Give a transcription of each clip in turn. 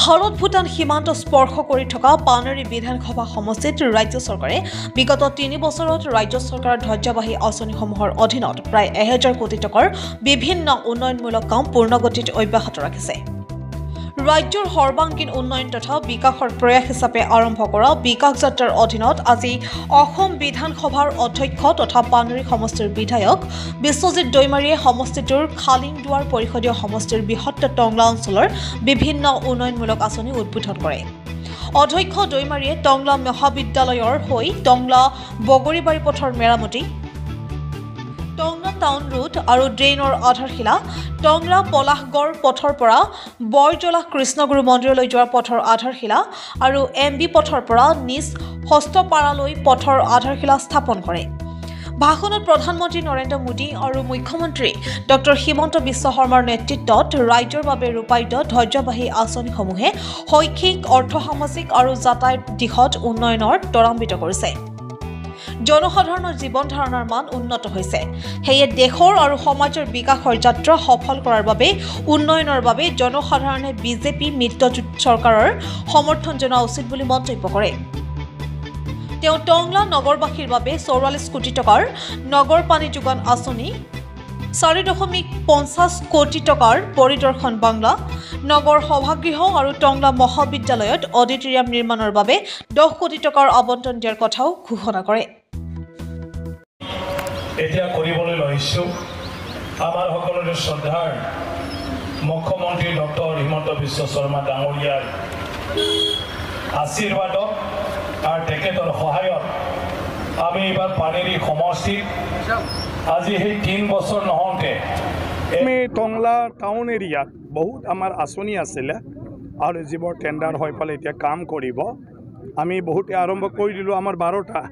ভাৰত ভূটান সীমান্ত স্পৰ্শ কৰি থকা পানেৰী বিধানসভা সমষ্টিত ৰাজ্য চৰকাৰে বিগত ৩ বছৰত ৰাজ্য চৰকাৰৰ ধ্বজাবাহী আঁচনিসমূহৰ অধীনত প্ৰায় ১,০০০ কোটি টকাৰ বিভিন্ন উন্নয়নমূলক কাম পূৰ্ণগতিত অব্যাহত ৰাখিছে। ৰাজ্যৰ সৰ্বাংগীন উন্নয়ন তথা বিকাশৰ প্ৰয়াস হিচাপে আৰম্ভ কৰা বিকাশ যাত্ৰাৰ অধীনত আজি অসম বিধানসভাৰ অধ্যক্ষ তথা পানেৰী সমষ্টিৰ বিধায়ক বিশ্বজিৎ দৈমাৰীয়ে সমষ্টিটোৰ খালিংদুৱাৰ পৰিষদীয় সমষ্টিৰ বৃহৎ টংলা অঞ্চলৰ বিভিন্ন উন্নয়নমূলক আঁচনি উদ্বোধন কৰে। অধ্যক্ষ দৈমাৰীয়ে টংলা মহাবিদ্যালয়ৰ হৈ টংলা বগৰীবাৰী পথৰ মেৰামতি, টংলা টাউন ৰোড আৰু ড্ৰেইনৰ আধাৰশিলা, টংলা পলাশগড় পথৰ পৰা বৰজলা কৃষ্ণগুৰু মন্দিৰলৈ যোৱাৰ পথৰ আধাৰশিলা আৰু MB পথৰ পৰা নিজ হস্তপাৰালৈ পথৰ আধাৰশিলা স্থাপন কৰে। ভাষণত প্ৰধানমন্ত্ৰী নৰেন্দ্ৰ মোদী আৰু মুখ্যমন্ত্ৰী ডক্টৰ হিমন্ত বিশ্ব শৰ্মাৰ নেতৃত্বত ৰাজ্যৰ বাবে ৰূপায়িত ধ্বজাবাহী আঁচনিসমূহে শৈক্ষিক, অৰ্থ-সামাজিক আৰু যাতায়াত দিশত উন্নয়নৰ ত্বৰান্বিত কৰিছে। জনসাধাৰণৰ জীৱন ধাৰণৰ মান উন্নত হৈছে। সেয়ে দেশৰ আৰু সমাজৰ বিকাশৰ যাত্ৰা সফল কৰাৰ বাবে উন্নয়নৰ বাবে জনসাধাৰণে বিজেপি মিত্ৰজোঁট চৰকাৰৰ সমৰ্থন জনোৱা উচিত বুলি মন্তব্য কৰে। তেওঁ টংলা নগৰবাসীৰ বাবে ৪৪ কোটি টকাৰ নগৰ পানী যোগান আঁচনি, ৪.৫০ কোটি টকাৰ পৰিদৰ্শন বাংলা, নগৰ সভাগৃহ আৰু টংলা মহাবিদ্যালয়ত অডিটৰিয়াম নিৰ্মাণৰ বাবে ১০ কোটি টকাৰ আবণ্টন দিয়াৰ কথাও ঘোষণা কৰে। এতিয়া কৰিবলৈ লৈছোঁ আমাৰ সকলোৰে শ্ৰদ্ধাৰ মুখ্যমন্ত্ৰী ডক্টৰ হিমন্ত বিশ্ব শৰ্মা ডাঙৰীয়াৰ আশীৰ্বাদত আৰু তেখেতৰ সহায়ত আমি এইবাৰ পানেৰী সমষ্টিত আজি সেই ৩ বছৰ নহওঁতে আমি টংলা টাউন এৰিয়াত বহুত আমাৰ আঁচনি আছিলে আৰু যিবোৰ টেণ্ডাৰ হৈ পেলাই এতিয়া কাম কৰিব। আমি বহুতে আৰম্ভ কৰি দিলোঁ। আমাৰ 12টা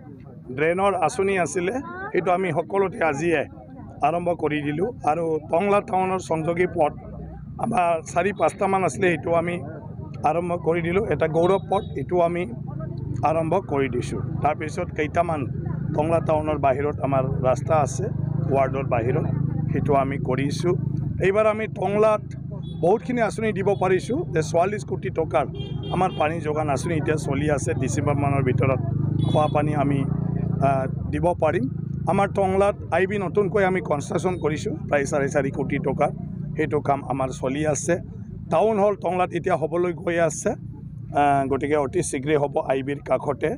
ড্ৰেইনৰ আঁচনি আছিলে, সেইটো আমি সকলোতে আজিয়ে আৰম্ভ কৰি দিলোঁ। আৰু টংলা টাউনৰ সংযোগী পথ আমাৰ ৪-৫টামান আছিলে, সেইটো আমি আৰম্ভ কৰি দিলোঁ। এটা গৌৰৱ পথ, এইটো আমি আৰম্ভ কৰি দিছোঁ। তাৰপিছত কেইটামান টংলা টাউনৰ বাহিৰত আমাৰ ৰাস্তা আছে, ৱাৰ্ডৰ বাহিৰত, সেইটো আমি কৰিছোঁ। এইবাৰ আমি টংলাত বহুতখিনি আঁচনি দিব পাৰিছোঁ। ৪৪ কোটি টকাৰ আমাৰ পানী যোগান আঁচনি এতিয়া চলি আছে। ডিচেম্বৰ মানৰ ভিতৰত খোৱা পানী আমি দিব পাৰিম। আমাৰ টংলাত IB নতুনকৈ আমি কনষ্ট্ৰাকশ্যন কৰিছোঁ প্ৰায় ৪.৫ কোটি টকাৰ, সেইটো কাম আমাৰ চলি আছে। টাউন হল টংলাত এতিয়া হ'বলৈ গৈ আছে, গতিকে অতি শীঘ্ৰে হ'ব IBৰ কাষতে,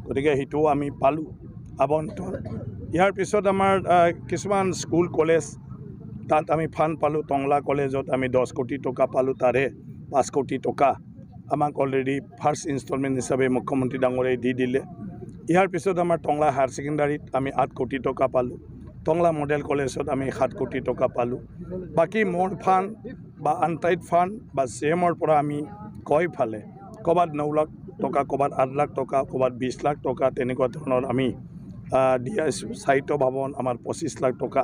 গতিকে সেইটোও আমি পালোঁ আবণ্টন। ইয়াৰ পিছত আমাৰ কিছুমান স্কুল কলেজ, তাত আমি ফাণ্ড পালোঁ। টংলা কলেজত আমি 10 কোটি টকা পালোঁ, তাৰে 5 কোটি টকা আমাক অলৰেডি ফাৰ্ষ্ট ইনষ্টলমেণ্ট হিচাপে মুখ্যমন্ত্ৰী ডাঙৰীয়াই দি দিলে। ইয়াৰ পিছত আমাৰ টংলা হায়াৰ ছেকেণ্ডাৰীত আমি 8 কোটি টকা পালোঁ। টংলা মডেল কলেজত আমি 7 কোটি টকা পালোঁ। বাকী মোৰ ফাণ্ড বা আনটাইড ফাণ্ড বা CMৰ পৰা আমি ফালে ক'ৰবাত 9 লাখ টকা, ক'ৰবাত 8 লাখ টকা, ক'ৰবাত 20 লাখ টকা, তেনেকুৱা ধৰণৰ আমি দি আছোঁ। সাহিত্য ভৱন আমাৰ 25 লাখ টকা,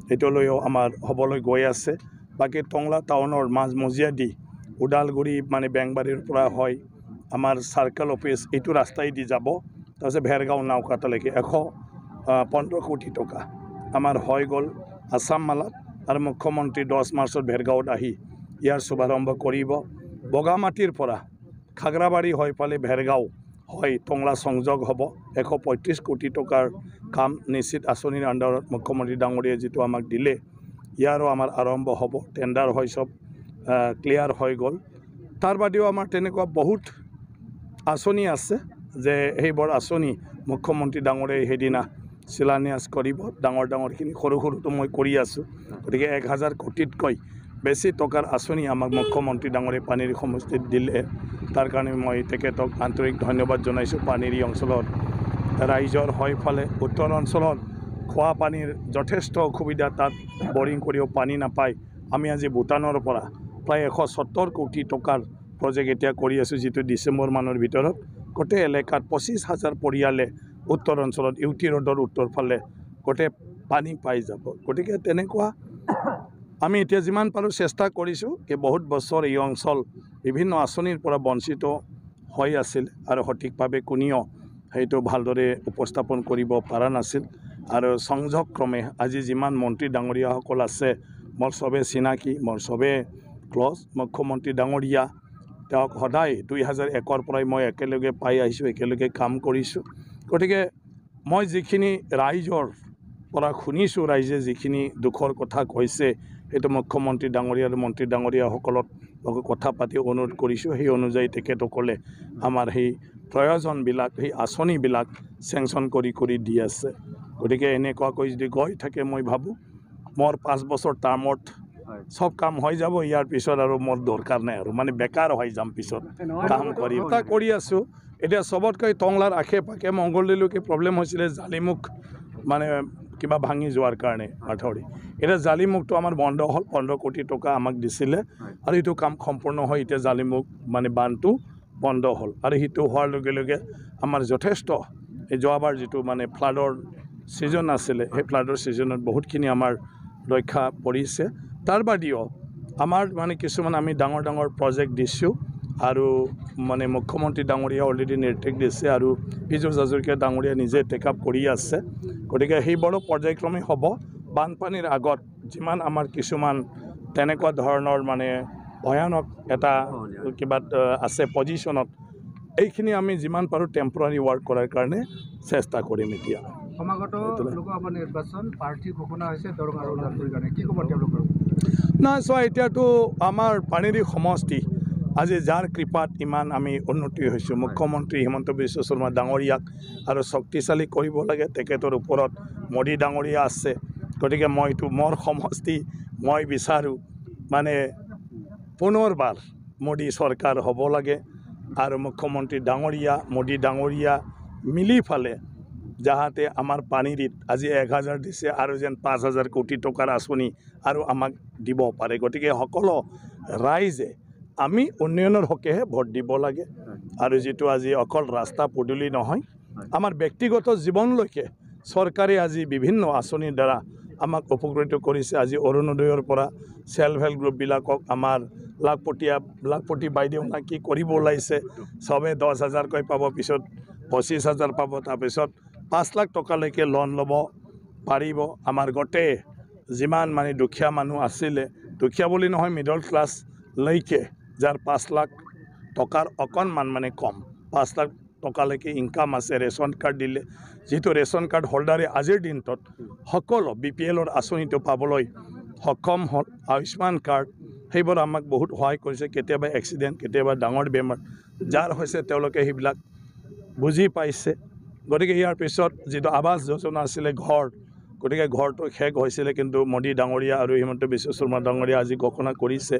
সেইটোলৈও আমাৰ হ'বলৈ গৈ আছে। বাকী টংলা টাউনৰ মাজমজিয়া দি ওদালগুৰি মানে বেংবাৰীৰ পৰা হয় আমাৰ চাৰ্কেল অফিচ, এইটো ৰাস্তাই দি যাব। তাৰপিছত ভেৰগাঁও নাওকাটালৈকে 115 কোটি টকা আমাৰ হৈ গ'ল আছাম মালাত। আৰু মুখ্যমন্ত্ৰী 10 মাৰ্চত ভেৰগাঁৱত আহি ইয়াৰ শুভাৰম্ভ কৰিব। বগামাটিৰ পৰা খাগৰাবাৰী হৈ পালে ভেৰগাঁও হয় টংলা সংযোগ হ'ব। 135 কোটি টকাৰ কাম নিশ্চিত আঁচনিৰ আণ্ডাৰত মুখ্যমন্ত্ৰী ডাঙৰীয়াই যিটো আমাক দিলে, ইয়াৰো আমাৰ আৰম্ভ হ'ব। টেণ্ডাৰ হৈ চব ক্লিয়াৰ হৈ গ'ল। তাৰ বাদেও আমাৰ তেনেকুৱা বহুত আঁচনি আছে যে সেইবোৰ আঁচনি মুখ্যমন্ত্ৰী ডাঙৰীয়াই সেইদিনা শিলান্যাস কৰিব। ডাঙৰখিনি, সৰুটো মই কৰি আছোঁ। গতিকে 1000 কোটিতকৈ বেছি টকাৰ আঁচনি আমাক মুখ্যমন্ত্ৰী ডাঙৰীয়াই পানেৰী সমষ্টিত দিলে। তাৰ কাৰণে মই তেখেতক আন্তৰিক ধন্যবাদ জনাইছোঁ। পানেৰী অঞ্চলৰ ৰাইজৰ হৈ ফালে উত্তৰ অঞ্চলত খোৱা পানীৰ যথেষ্ট অসুবিধা, তাত বৰিং কৰিও পানী নাপায়। আমি আজি ভূটানৰ পৰা প্ৰায় 170 কোটি টকাৰ প্ৰজেক্ট এতিয়া কৰি আছোঁ, যিটো ডিচেম্বৰ মানৰ ভিতৰত গোটেই এলেকাত 25,000 পৰিয়ালে উত্তৰ অঞ্চলত UT ৰোডৰ উত্তৰ ফালে গোটেই পানী পাই যাব। গতিকে তেনেকুৱা আমি এতিয়া যিমান পাৰোঁ চেষ্টা কৰিছোঁ কি বহুত বছৰ এই অঞ্চল বিভিন্ন আঁচনিৰ পৰা বঞ্চিত হৈ আছিল আৰু সঠিকভাৱে কোনেও সেইটো ভালদৰে উপস্থাপন কৰিব পৰা নাছিল। আৰু সংযোগক্ৰমে আজি যিমান মন্ত্ৰী ডাঙৰীয়াসকল আছে, মোৰ চবে চিনাকি, মোৰ চবে ক্লজ। মুখ্যমন্ত্ৰী ডাঙৰীয়া তেওঁক সদায় 2001 পৰাই মই একেলগে পাই আহিছোঁ, একেলগে কাম কৰিছোঁ। গতিকে মই যিখিনি ৰাইজৰ পৰা শুনিছোঁ, ৰাইজে যিখিনি দুখৰ কথা কৈছে, সেইটো মুখ্যমন্ত্ৰী ডাঙৰীয়া আৰু মন্ত্ৰী ডাঙৰীয়াসকলৰ লগত কথা পাতি অনুৰোধ কৰিছোঁ। সেই অনুযায়ী তেখেতসকলে আমাৰ সেই প্ৰয়োজনবিলাক, সেই আঁচনিবিলাক চেংচন কৰি দি আছে। গতিকে এনেকুৱাকৈ যদি গৈ থাকে, মই ভাবোঁ মোৰ 5 বছৰ টাৰ্মত সব কাম হৈ যাব। ইয়াৰ পিছত আৰু মোৰ দৰকাৰ নাই, আৰু মানে বেকাৰ হৈ যাম পিছত কাম কৰি আছোঁ। এতিয়া চবতকৈ টংলাৰ আশে পাশে মংগলদৈলৈকে প্ৰব্লেম হৈছিলে, জালিমুখ মানে কিবা ভাঙি যোৱাৰ কাৰণে মাথাউৰি। এতিয়া জালিমুখটো আমাৰ বন্ধ হ'ল, 15 কোটি টকা আমাক দিছিলে, আৰু এইটো কাম সম্পূৰ্ণ হৈ এতিয়া জালিমুখ মানে বান্ধটো বন্ধ হ'ল। আৰু সেইটো হোৱাৰ লগে লগে আমাৰ যথেষ্ট এই যোৱাবাৰ যিটো মানে ফ্লাডৰ ছিজন আছিলে, সেই ফ্লাডৰ ছিজনত বহুতখিনি আমাৰ ৰক্ষা পৰিছে। তাৰ বাদেও আমাৰ মানে কিছুমান আমি ডাঙৰ ডাঙৰ প্ৰজেক্ট দিছোঁ, আৰু মানে মুখ্যমন্ত্ৰী ডাঙৰীয়া অলৰেডি নিৰ্দেশ দিছে, আৰু পীযুষ হাজৰিকা ডাঙৰীয়া নিজে টেক আপ কৰি আছে। গতিকে সেইবোৰো পৰ্যায়ক্ৰমে হ'ব। বানপানীৰ আগত যিমান আমাৰ কিছুমান তেনেকুৱা ধৰণৰ মানে ভয়ানক এটা কিবা আছে পজিশ্যনত, এইখিনি আমি যিমান পাৰোঁ টেম্পৰাৰী ৱাৰ্ক কৰাৰ কাৰণে চেষ্টা কৰিম। এতিয়া সমাগত লোকসভা নিৰ্বাচন প্ৰাৰ্থী ঘোষণা হৈছে দৰং আৰু ওদালগুৰিৰ কাৰণে, কি ক'ব তেওঁলোকৰ? নাই চোৱা, এতিয়াতো আমাৰ পানেৰী সমষ্টি আজি যাৰ কৃপাত ইমান আমি উন্নতি হৈছোঁ, মুখ্যমন্ত্ৰী হিমন্ত বিশ্ব শৰ্মা ডাঙৰীয়াক আৰু শক্তিশালী কৰিব লাগে। তেখেতৰ ওপৰত মোদী ডাঙৰীয়া আছে। গতিকে মইতো মোৰ সমষ্টি মই বিচাৰোঁ মানে পুনৰবাৰ মোদী চৰকাৰ হ'ব লাগে, আৰু মুখ্যমন্ত্ৰী ডাঙৰীয়া মোদী ডাঙৰীয়া মিলি ফালে যাহাতে আমাৰ পানীৰিত আজি 1000 দিছে, আৰু যেন 5000 কোটি টকাৰ আঁচনি আৰু আমাক দিব পাৰে। গতিকে সকলো ৰাইজে আমি উন্নয়নৰ হকেহে ভোট দিব লাগে, আৰু যিটো আজি অকল ৰাস্তা পদূলি নহয়, আমাৰ ব্যক্তিগত জীৱনলৈকে চৰকাৰে আজি বিভিন্ন আঁচনিৰ দ্বাৰা আমাক উপকৃত কৰিছে। আজি অৰুণোদয়ৰ পৰা সেল্ফ হেল্প গ্ৰুপবিলাকক আমাৰ লাখপতি বাইদেউ না কি কৰিব ওলাইছে, চবে 10,000কৈ পাব, পিছত 25,000 পাব, তাৰপিছত 5 লাখ টকালৈকে লোন ল'ব পাৰিব। আমাৰ গোটেই যিমান মানে দুখীয়া মানুহ আছিলে, দুখীয়া বুলি নহয়, মিডল ক্লাছলৈকে যাৰ 5 লাখ টকাৰ অকণমান মানে কম, 5 লাখ টকালৈকে ইনকাম আছে, ৰেচন কাৰ্ড দিলে, যিটো ৰেচন কাৰ্ড হোল্ডাৰে আজিৰ দিনটোত সকলো BPLৰ আঁচনিটো পাবলৈ সক্ষম হ'ল। আয়ুষ্মান কাৰ্ড সেইবোৰ আমাক বহুত সহায় কৰিছে। কেতিয়াবা এক্সিডেণ্ট, কেতিয়াবা ডাঙৰ বেমাৰ যাৰ হৈছে তেওঁলোকে সেইবিলাক বুজি পাইছে। গতিকে ইয়াৰ পিছত যিটো আৱাস যোজনা আছিলে ঘৰ, গতিকে ঘৰটো শেষ হৈছিলে, কিন্তু মোদী ডাঙৰীয়া আৰু হিমন্ত বিশ্ব শৰ্মা ডাঙৰীয়া আজি ঘোষণা কৰিছে